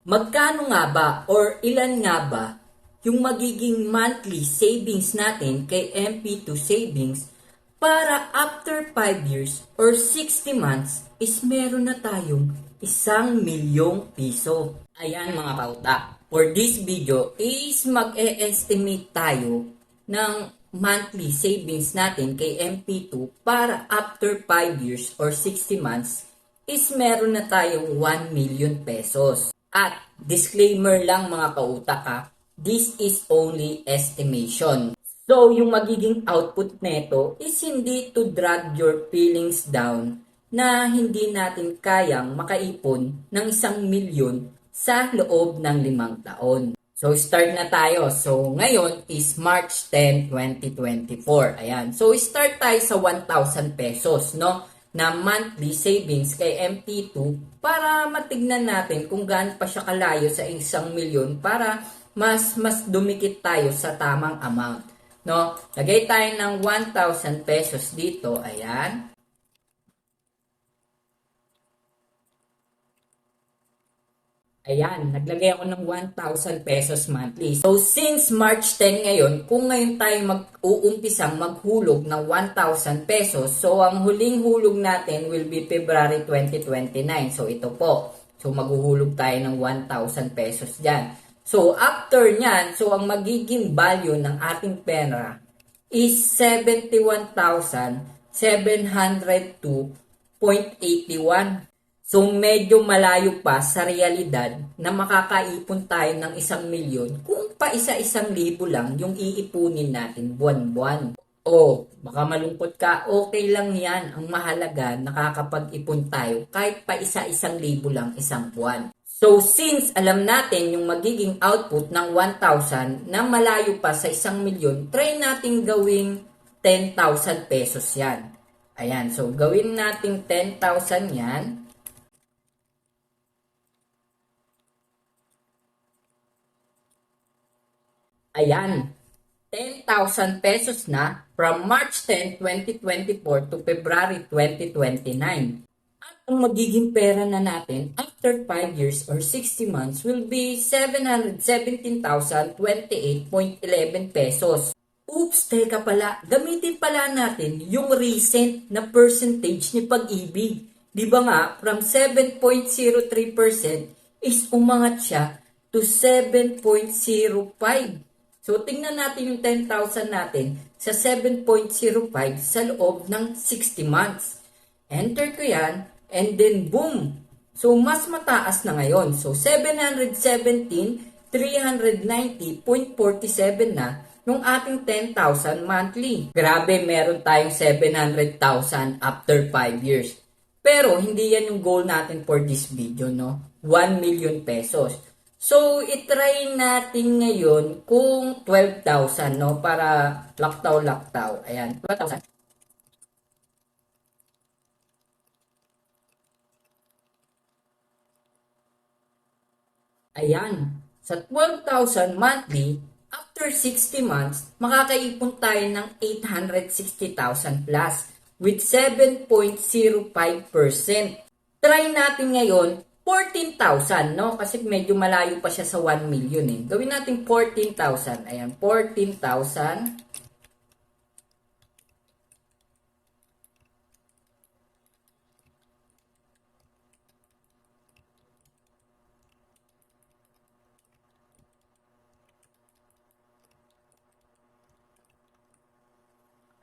Magkano nga ba or ilan nga ba yung magiging monthly savings natin kay MP2 Savings para after 5 years or 60 months is meron na tayong 1 milyong piso. Ayan mga kauta, for this video is mag-e-estimate tayo ng monthly savings natin kay MP2 para after 5 years or 60 months is meron na tayong 1 million pesos. At disclaimer lang mga kautak ha, this is only estimation. So yung magiging output neto is hindi to drag your feelings down na hindi natin kayang makaipon ng 1 milyon sa loob ng 5 taon. So start na tayo. So ngayon is March 10, 2024. Ayan. So start tayo sa 1,000 pesos, no? Na monthly savings kay MP2 para matignan natin kung gaano pa siya kalayo sa 1 milyon para mas dumikit tayo sa tamang amount, no? Lagay tayo ng 1,000 pesos dito, ayan. Ayan, naglagay ako ng 1,000 pesos monthly. So, since March 10 ngayon, kung ngayon tayo mag-uumpisang maghulog ng 1,000 pesos, so ang huling hulog natin will be February 2029. So, ito po. So, maghuhulog tayo ng 1,000 pesos dyan. So, after nyan, so ang magiging value ng ating pera is 71,702.81. So, medyo malayo pa sa realidad na makakaipon tayo ng 1 milyon kung pa isa-isang libo lang yung iipunin natin buwan-buwan. O, baka malungkot ka, okay lang yan. Ang mahalaga, nakakapag-ipon tayo kahit pa isa-isang libo lang isang buwan. So, since alam natin yung magiging output ng 1,000 na malayo pa sa 1 milyon, try natin gawing 10,000 pesos yan. Ayan, so gawin natin 10,000 yan. Ayan, 10,000 pesos na from March 10, 2024 to February 2029. At ang magiging pera na natin after 5 years or 60 months will be 717,028.11 pesos. Oops, teka pala, gamitin pala natin yung recent na percentage ni Pag-ibig. Di ba nga, from 7.03% is umangat siya to 7.05%. So, tingnan natin yung 10,000 natin sa 7.05 sa loob ng 60 months. Enter ko yan, and then boom! So, mas mataas na ngayon. So, 717,390.47 na nung ating 10,000 monthly. Grabe, meron tayong 700,000 after 5 years. Pero, hindi yan yung goal natin for this video, no? 1 million pesos. So, itry natin ngayon kung 12,000, no? Para laktaw-laktaw. Ayan, 12,000. Ayan, sa 12,000 monthly, after 60 months, makakaipon tayo ng 860,000 plus with 7.05%. Try natin ngayon 14,000, no? Kasi medyo malayo pa siya sa 1 million eh. Gawin natin 14,000. Ayan, 14,000.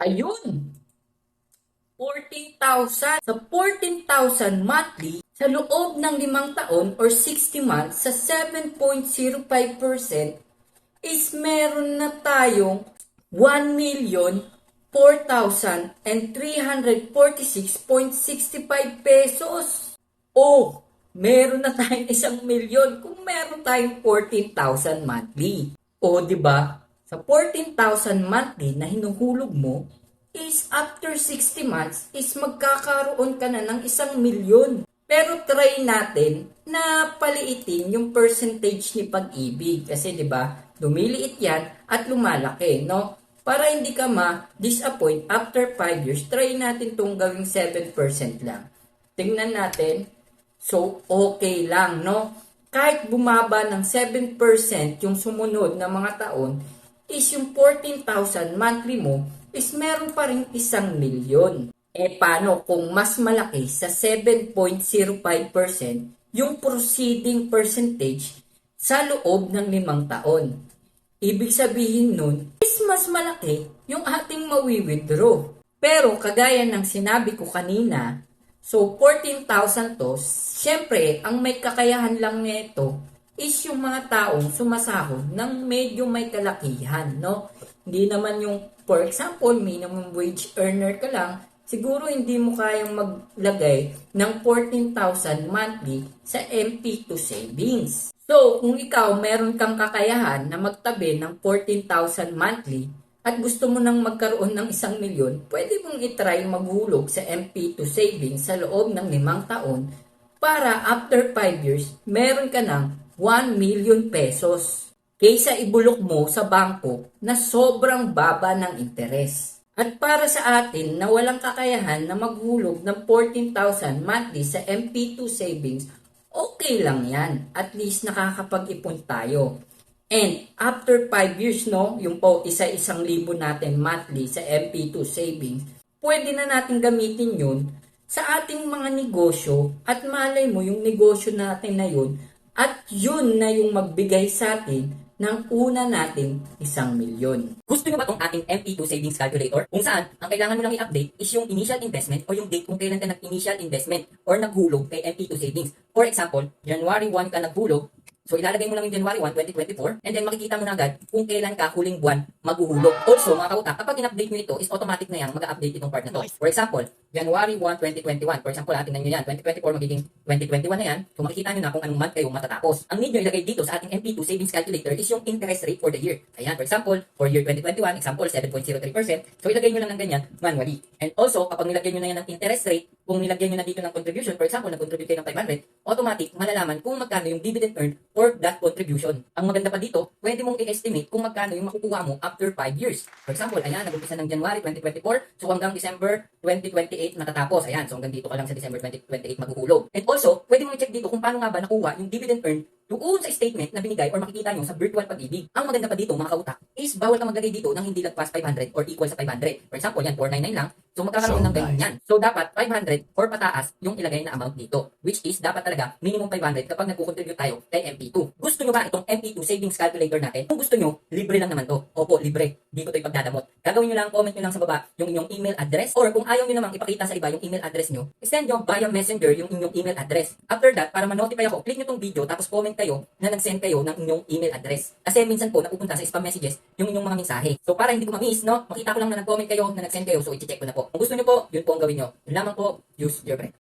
Ayun! 14,000. Sa 14,000 monthly, sa loob ng 5 taon or 60 months, sa 7.05% is meron na tayong 1,04,346.65 pesos. Oh, meron na tayong 1 milyon kung meron tayong 14,000 monthly. O, di ba? Sa 14,000 monthly na hinuhulog mo, is after 60 months is magkakaroon ka na ng 1 milyon. Pero try natin na paliitin yung percentage ni Pag-ibig kasi 'di ba? Lumiliit 'yan at lumalaki, no? Para hindi ka ma-disappoint after 5 years, try natin tong gawing 7% lang. Tingnan natin. So okay lang, no? kahit bumaba ng 7% yung sumunod na mga taon, is yung 14,000 monthly mo is meron pa rin 1,000,000. Paano kung mas malaki sa 7.05% yung proceeding percentage sa loob ng 5 taon? Ibig sabihin nun is mas malaki yung ating mawi-withdraw. Pero kagaya ng sinabi ko kanina, so 14,000 to, syempre ang may kakayahan lang nito is yung mga taong sumasahod ng medyo may kalakihan, no? Hindi naman yung, for example, minimum wage earner ka lang, siguro hindi mo kayang maglagay ng 14,000 monthly sa MP2 savings. So, kung ikaw meron kang kakayahan na magtabi ng 14,000 monthly at gusto mo nang magkaroon ng 1,000,000, pwede mong itry maghulog sa MP2 savings sa loob ng 5 taon para after 5 years, meron ka ng 1,000,000 pesos kaysa ibulok mo sa bangko na sobrang baba ng interes. At para sa atin na walang kakayahan na maghulog ng 14,000 monthly sa MP2 savings, okay lang yan. At least nakakapag-ipon tayo. And after 5 years, no, yung po isa-isang libo natin monthly sa MP2 savings, pwede na natin gamitin yun sa ating mga negosyo at malay mo yung negosyo natin na yun at yun na yung magbigay sa atin ng una nating 1,000,000. Gusto nyo ba itong ating MP2 savings calculator? Kung saan, ang kailangan mo lang i-update is yung initial investment o yung date kung kailan ka nag-initial investment or naghulog kay MP2 savings. For example, January 1 ka naghulog, so ilalagay mo lang yung January 1, 2024 and then makikita mo na agad kung kailan ka huling buwan maghuhulog. Also, mga kautak, kapag in-update nyo ito, is automatic na yan mag-update itong part na to. For example, January 1, 2021. For example, tingnan nyo yan. 2024 magiging 2021 na yan. So makikita nyo na kung anong month kayo matatapos. Ang need nyo ilagay dito sa ating MP2 savings calculator is yung interest rate for the year. Ayan, for example, for year 2021, example, 7.03%. So ilagay nyo lang ng ganyan manually. And also, kapag nilagay nyo na yan ng interest rate, kung nilagyan nyo na dito ng contribution, for example, nag-contribute kayo ng 500, automatic, malalaman kung magkano yung dividend earned for that contribution. Ang maganda pa dito, pwede mong i-estimate kung magkano yung makukuha mo after 5 years. For example, ayan, nag-umpisa ng January 2024, so hanggang December 2028 matatapos. Ayan, so hanggang dito ka lang sa December 2028 maghuhulog. And also, pwede mong i-check dito kung paano nga ba nakuha yung dividend earned doon sa statement na binigay or makikita nyo sa virtual pag-ibig. Ang maganda pa dito, mga kautak, is bawal ka maglagay dito ng hindi lagpas 500 or equal sa 500. For example, yan, 499 lang. So magkakaroon ng ganyan yan. So dapat 500 or pataas yung ilagay na amount dito. Which is dapat talaga minimum 500 kapag nagko-contribute tayo kay MP2. Gusto nyo ba itong MP2 savings calculator natin? Kung gusto nyo, libre lang naman to. Opo, libre. Di ko ito ipagdadamot. Gagawin nyo lang, comment nyo lang sa baba yung inyong email address. Or kung ayaw nyo namang ipakita sa iba yung email address nyo, send nyo via messenger yung inyong email address. After that, para ma-notify ako, click nyo tong video tapos comment kayo na nag-send kayo ng inyong email address. Kasi minsan po napupunta sa spam messages yung inyong mga mensahe. So para hindi ko ma-miss, no? Makita ko lang na nag-comment kayo, na nag-send kayo, so i-check ko na po. Kung gusto nyo po, yun po ang gawin nyo. Yun lamang po, use your brain.